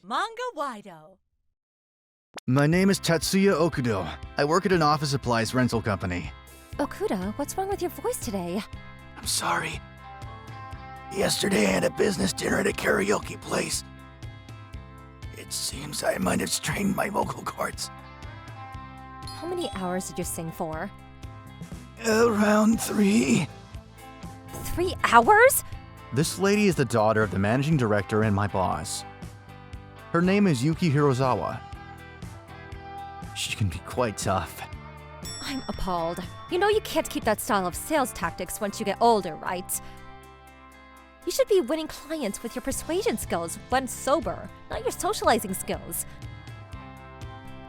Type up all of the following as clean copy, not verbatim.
Manga-Waido. My name is Tatsuya Okudo. I work at an office supplies rental company. Okuda, what's wrong with your voice today? I'm sorry. Yesterday I had a business dinner at a karaoke place. It seems I might have strained my vocal cords. How many hours did you sing for? Around 3. 3 hours? This lady is the daughter of the managing director and my boss. Her name is Yuki Hirozawa. She can be quite tough. I'm appalled. You know you can't keep that style of sales tactics once you get older, right? You should be winning clients with your persuasion skills when sober, not your socializing skills.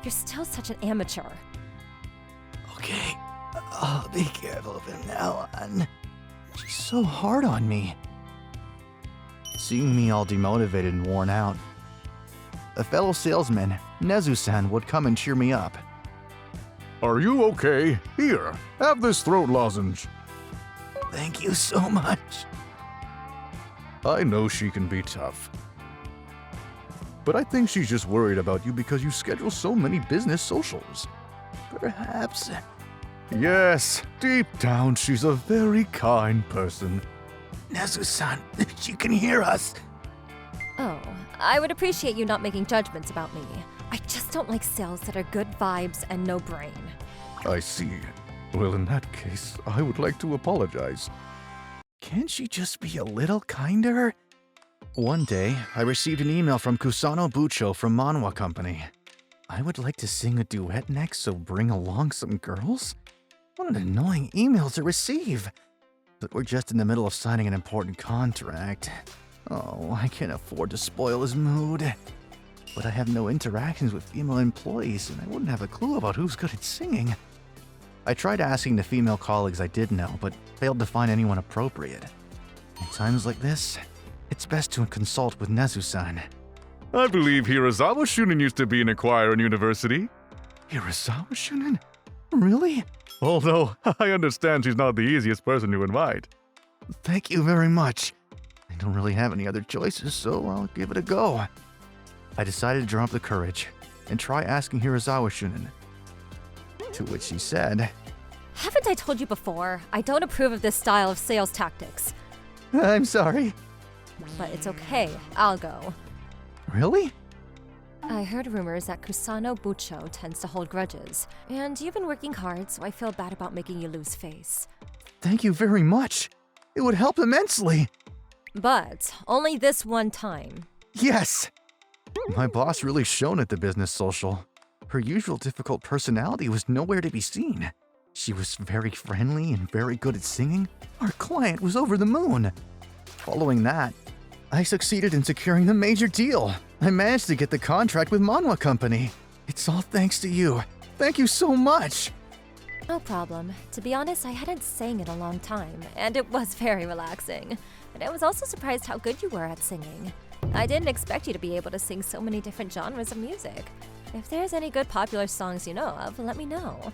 You're still such an amateur. Okay, I'll be careful from now on. She's so hard on me. Seeing me all demotivated and worn out, a fellow salesman, Nezu-san, would come and cheer me up. Are you okay? Here, have this throat lozenge. Thank you so much. I know she can be tough. But I think she's just worried about you because you schedule so many business socials. Perhaps. Yes, deep down she's a very kind person. Nezu-san, she can hear us. Oh, I would appreciate you not making judgments about me. I just don't like sales that are good vibes and no brain. I see. Well, in that case, I would like to apologize. Can't she just be a little kinder? One day, I received an email from Kusano Bucho from Manhwa Company. I would like to sing a duet next, so bring along some girls? What an annoying email to receive. But we're just in the middle of signing an important contract. Oh, I can't afford to spoil his mood. But I have no interactions with female employees, and I wouldn't have a clue about who's good at singing. I tried asking the female colleagues I did know, but failed to find anyone appropriate. In times like this, it's best to consult with Nezu-san. I believe Hirazawa Shunin used to be in a choir in university. Hirazawa Shunin? Really? Although, I understand she's not the easiest person to invite. Thank you very much. I don't really have any other choices, so I'll give it a go. I decided to drum up the courage and try asking Hirazawa Shunin. To which she said, Haven't I told you before? I don't approve of this style of sales tactics. I'm sorry. But it's okay, I'll go. Really? I heard rumors that Kusano Bucho tends to hold grudges, and you've been working hard, so I feel bad about making you lose face. Thank you very much. It would help immensely. But only this one time. Yes! My boss really shone at the business social. Her usual difficult personality was nowhere to be seen. She was very friendly and very good at singing. Our client was over the moon. Following that, I succeeded in securing the major deal. I managed to get the contract with Manhwa Company. It's all thanks to you. Thank you so much. No problem. To be honest, I hadn't sang in a long time, and it was very relaxing. But I was also surprised how good you were at singing. I didn't expect you to be able to sing so many different genres of music. If there's any good popular songs you know of, let me know.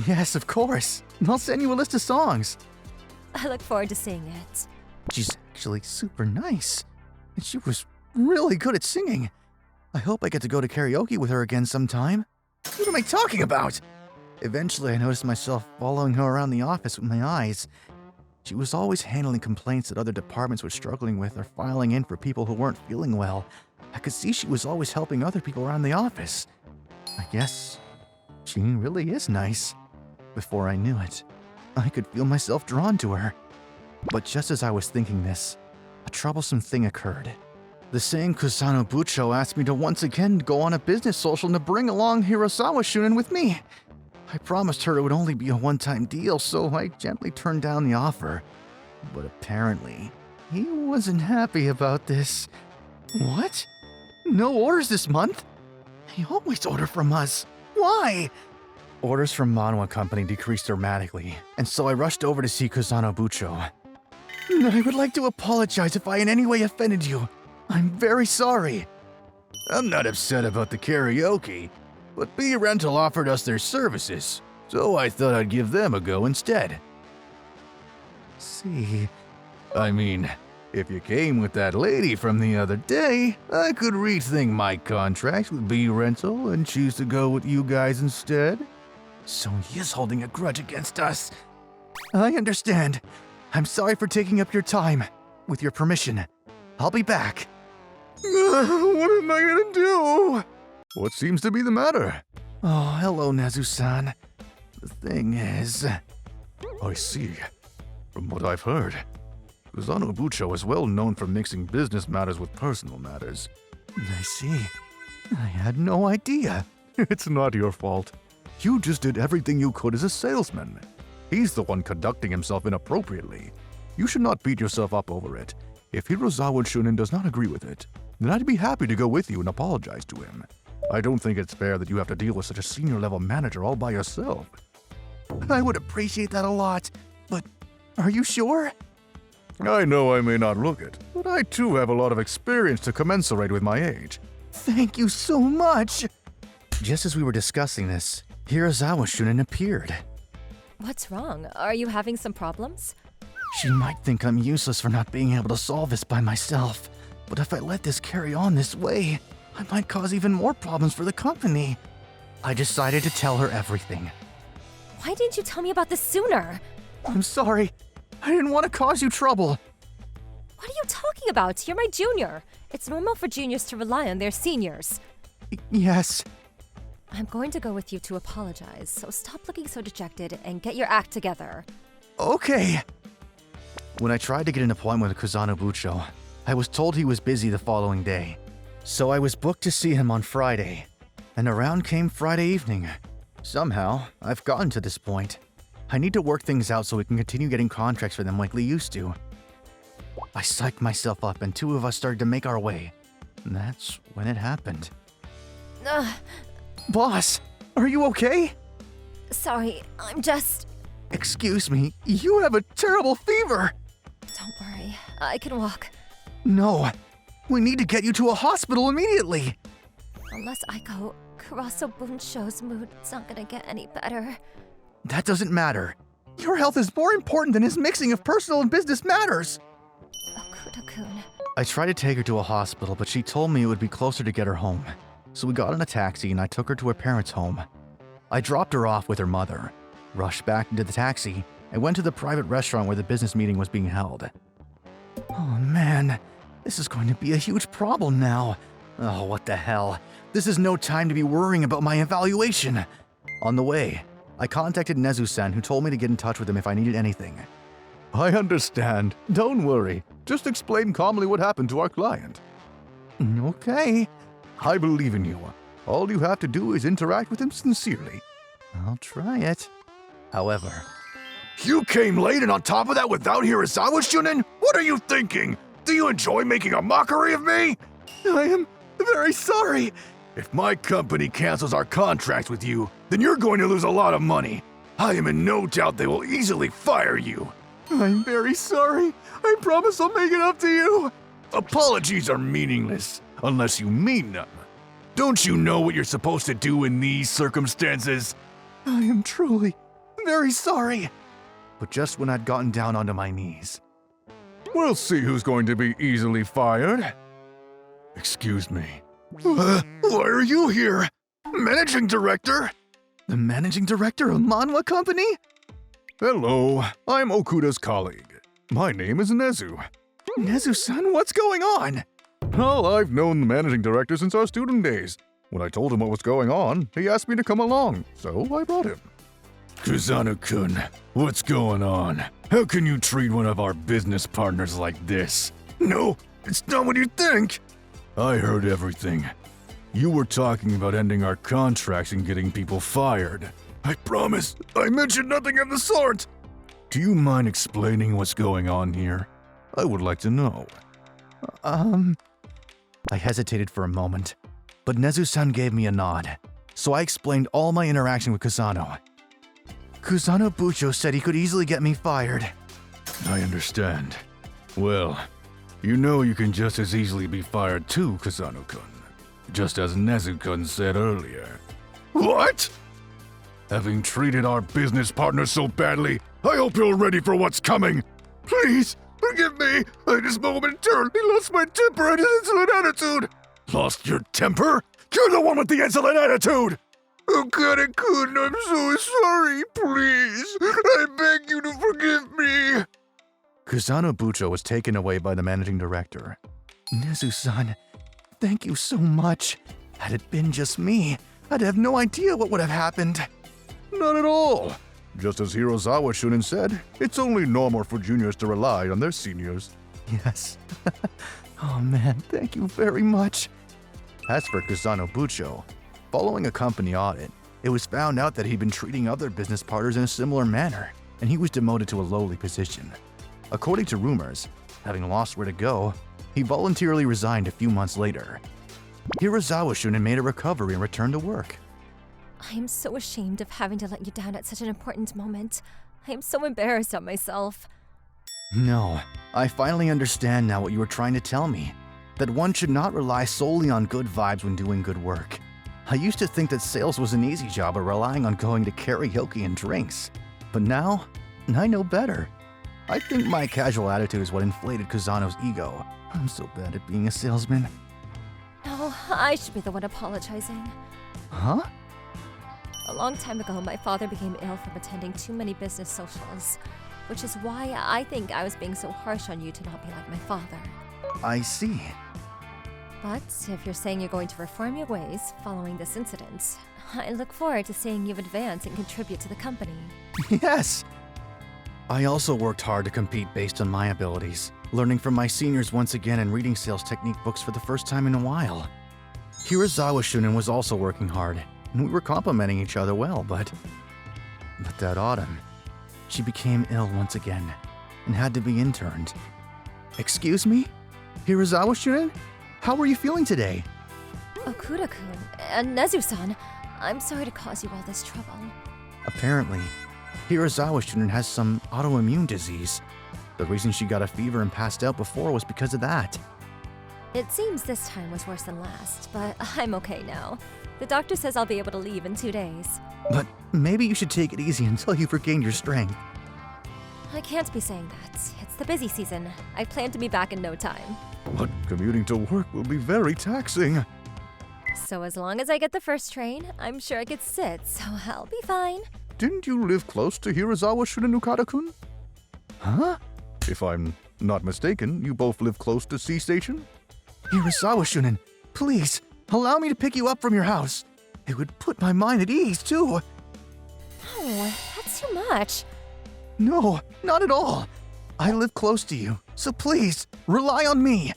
Yes, of course. I'll send you a list of songs. I look forward to seeing it. She's actually super nice. And she was really good at singing. I hope I get to go to karaoke with her again sometime. What am I talking about? Eventually, I noticed myself following her around the office with my eyes. She was always handling complaints that other departments were struggling with or filing in for people who weren't feeling well. I could see she was always helping other people around the office. I guess she really is nice. Before I knew it, I could feel myself drawn to her. But just as I was thinking this, a troublesome thing occurred. The same Kusano Bucho asked me to once again go on a business social and to bring along Hirazawa Shunin with me. I promised her it would only be a one-time deal, so I gently turned down the offer. But apparently, he wasn't happy about this. What? No orders this month? They always order from us. Why? Orders from Manhwa Company decreased dramatically, and so I rushed over to see Kusano Bucho. I would like to apologize if I in any way offended you. I'm very sorry. I'm not upset about the karaoke, but B Rental offered us their services, so I thought I'd give them a go instead. See, If you came with that lady from the other day, I could rethink my contract with B Rental and choose to go with you guys instead. So he is holding a grudge against us. I understand. I'm sorry for taking up your time. With your permission, I'll be back. What am I gonna do? What seems to be the matter? Oh, hello, Nezu-san. The thing is... I see. From what I've heard, Kusano Bucho is well known for mixing business matters with personal matters. I see. I had no idea. It's not your fault. You just did everything you could as a salesman. He's the one conducting himself inappropriately. You should not beat yourself up over it. If Hirozawa Shunin does not agree with it, then I'd be happy to go with you and apologize to him. I don't think it's fair that you have to deal with such a senior-level manager all by yourself. I would appreciate that a lot, but are you sure? I know I may not look it, but I too have a lot of experience to commensurate with my age. Thank you so much! Just as we were discussing this, Hirozawa Shunin appeared. What's wrong? Are you having some problems? She might think I'm useless for not being able to solve this by myself, but if I let this carry on this way, I might cause even more problems for the company. I decided to tell her everything. Why didn't you tell me about this sooner? I'm sorry. I didn't want to cause you trouble. What are you talking about? You're my junior. It's normal for juniors to rely on their seniors. Yes. I'm going to go with you to apologize, so stop looking so dejected and get your act together. Okay. When I tried to get an appointment with Kusano Bucho, I was told he was busy the following day. So I was booked to see him on Friday, and around came Friday evening. Somehow, I've gotten to this point. I need to work things out so we can continue getting contracts for them like we used to. I psyched myself up and two of us started to make our way. And that's when it happened. Boss, are you okay? Sorry, I'm just... Excuse me, you have a terrible fever! Don't worry, I can walk. No, we need to get you to a hospital immediately! Unless I go, Kuraso Bunsho's mood's not gonna get any better. That doesn't matter. Your health is more important than his mixing of personal and business matters! Okuda-kun. I tried to take her to a hospital, but she told me it would be closer to get her home. So we got in a taxi and I took her to her parents' home. I dropped her off with her mother, rushed back into the taxi, and went to the private restaurant where the business meeting was being held. Oh man, this is going to be a huge problem now. Oh, what the hell. This is no time to be worrying about my evaluation. On the way, I contacted Nezu-san, who told me to get in touch with him if I needed anything. I understand. Don't worry. Just explain calmly what happened to our client. Okay. I believe in you. All you have to do is interact with him sincerely. I'll try it. However... You came late and on top of that without Hirasawa Shunin? What are you thinking? Do you enjoy making a mockery of me? I am very sorry. If my company cancels our contracts with you, then you're going to lose a lot of money. I am in no doubt they will easily fire you. I'm very sorry. I promise I'll make it up to you. Apologies are meaningless, unless you mean them. Don't you know what you're supposed to do in these circumstances? I am truly very sorry. But just when I'd gotten down onto my knees. We'll see who's going to be easily fired. Excuse me. Why are you here? Managing Director? The Managing Director of Manhwa Company? Hello, I'm Okuda's colleague. My name is Nezu. Nezu-san, what's going on? Well, I've known the Managing Director since our student days. When I told him what was going on, he asked me to come along, so I brought him. Kusano-kun, what's going on? How can you treat one of our business partners like this? No, it's not what you think. I heard everything. You were talking about ending our contracts and getting people fired. I promise, I mentioned nothing of the sort. Do you mind explaining what's going on here? I would like to know. I hesitated for a moment, but Nezu-san gave me a nod, so I explained all my interaction with Kusano. Kusano Bucho said he could easily get me fired. I understand. Well, you know you can just as easily be fired too, Kusano-kun. Just as Nezu-kun said earlier. What? Having treated our business partner so badly, I hope you're ready for what's coming. Please, Forgive me! I just momentarily lost my temper and an insolent attitude! Lost your temper? You're the one with the insolent attitude! Okada-kun, I'm so sorry, please! I beg you to forgive me! Kusano Bucho was taken away by the managing director. Nezu-san, thank you so much. Had it been just me, I'd have no idea what would have happened. Not at all. Just as Hirozawa Shunin said, it's only normal for juniors to rely on their seniors. Yes. Oh man, thank you very much. As for Kusano Bucho, following a company audit, it was found out that he'd been treating other business partners in a similar manner, and he was demoted to a lowly position. According to rumors, having lost where to go, he voluntarily resigned a few months later. Hirozawa Shunin made a recovery and returned to work. I am so ashamed of having to let you down at such an important moment. I am so embarrassed of myself. No, I finally understand now what you were trying to tell me. That one should not rely solely on good vibes when doing good work. I used to think that sales was an easy job of relying on going to karaoke and drinks. But now, I know better. I think my casual attitude is what inflated Kusano's ego. I'm so bad at being a salesman. No, I should be the one apologizing. Huh? A long time ago, my father became ill from attending too many business socials, which is why I think I was being so harsh on you to not be like my father. I see. But if you're saying you're going to reform your ways following this incident, I look forward to seeing you advance and contribute to the company. Yes! I also worked hard to compete based on my abilities, learning from my seniors once again and reading sales technique books for the first time in a while. Hirozawa Shunin was also working hard, and we were complimenting each other well, but that autumn, she became ill once again and had to be interned. Excuse me? Hirozawa Shunin? How are you feeling today? Okuda-kun and Nezu-san, I'm sorry to cause you all this trouble. Apparently, Hirozawa Shunin has some autoimmune disease. The reason she got a fever and passed out before was because of that. It seems this time was worse than last, but I'm okay now. The doctor says I'll be able to leave in 2 days. But maybe you should take it easy until you've regained your strength. I can't be saying that. It's the busy season. I plan to be back in no time. But commuting to work will be very taxing. So as long as I get the first train, I'm sure I could sit, so I'll be fine. Didn't you live close to Hirozawa Shunin Okada-kun? Huh? If I'm not mistaken, you both live close to C Station? Hirozawa Shunin, please, allow me to pick you up from your house. It would put my mind at ease, too. Oh, that's too much. No, not at all. I live close to you, so please, rely on me.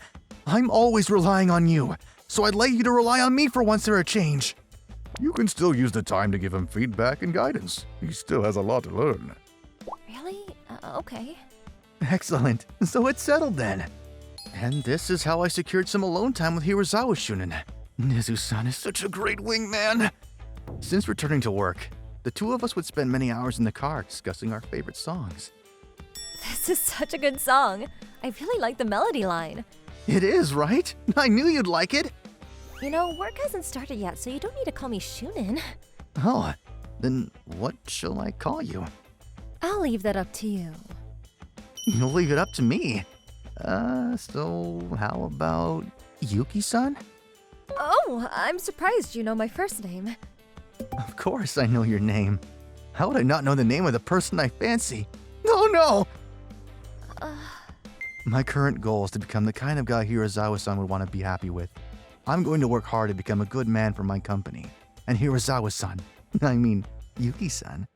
I'm always relying on you, so I'd like you to rely on me for once for a change. You can still use the time to give him feedback and guidance. He still has a lot to learn. Really? Okay. Excellent, so it's settled then. And this is how I secured some alone time with Hirozawa Shunin. Nezu-san is such a great wingman. Since returning to work, the two of us would spend many hours in the car discussing our favorite songs. This is such a good song. I really like the melody line. It is, right? I knew you'd like it. You know, work hasn't started yet, so you don't need to call me Shunin. Oh, then what shall I call you? I'll leave that up to you. You'll leave it up to me. So how about Yuki-san? Oh, I'm surprised you know my first name. Of course I know your name. How would I not know the name of the person I fancy? Oh no! My current goal is to become the kind of guy Hirozawa-san would want to be happy with. I'm going to work hard to become a good man for my company. And Hirozawa-san, I mean Yuki-san,